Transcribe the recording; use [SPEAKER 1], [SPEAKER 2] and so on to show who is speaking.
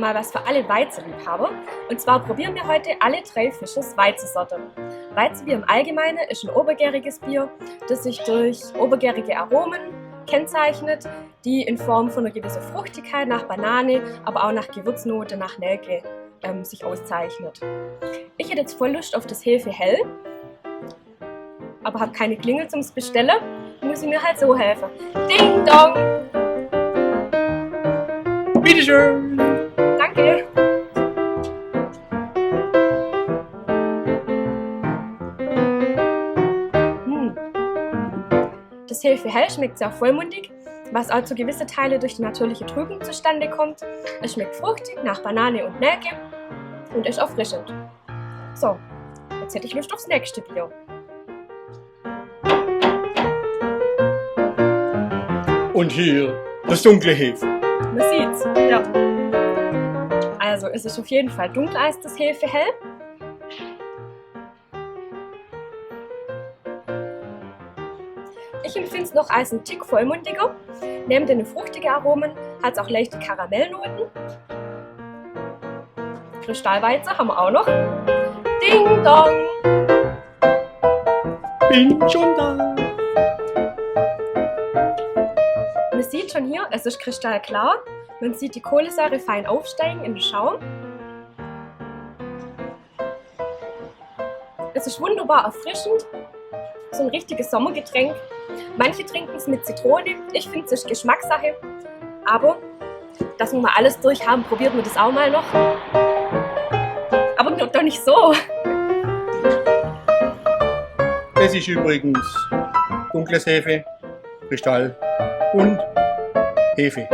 [SPEAKER 1] mal was für alle Weizenliebhaber. Und zwar probieren wir heute alle 3 Fischers Weizensorten. Weizenbier im Allgemeinen ist ein obergäriges Bier, das sich durch obergärige Aromen kennzeichnet, die in Form von einer gewissen Fruchtigkeit nach Banane, aber auch nach Gewürznote, nach Nelke sich auszeichnet. Ich hätte jetzt voll Lust auf das Hefe Hell, aber habe keine Klingel zum Bestellen, muss ich mir halt so helfen. Ding Dong!
[SPEAKER 2] Bitteschön!
[SPEAKER 1] Danke! Das Hefe Hell schmeckt sehr vollmundig, was auch zu gewissen Teilen durch die natürliche Trübung zustande kommt. Es schmeckt fruchtig nach Banane und Nelke und ist erfrischend. So, jetzt hätte ich Lust aufs nächste Bier.
[SPEAKER 2] Und hier das dunkle Hefe.
[SPEAKER 1] Man sieht's, ja. Also es ist auf jeden Fall Dunkeleis, das Hefe Hell. Ich empfinde es noch als einen Tick vollmundiger. Neben den fruchtigen Aromen hat es auch leichte Karamellnoten. Kristallweizen haben wir auch noch. Ding Dong!
[SPEAKER 2] Bin schon da!
[SPEAKER 1] Man sieht schon hier, es ist kristallklar. Man sieht die Kohlensäure fein aufsteigen in den Schaum. Es ist wunderbar erfrischend. So ein richtiges Sommergetränk. Manche trinken es mit Zitrone. Ich finde, es ist Geschmackssache. Aber, dass wir mal alles durch haben, probiert man das auch mal noch. Aber doch nicht so.
[SPEAKER 2] Das ist übrigens dunkles Hefe, Kristall und Hefe.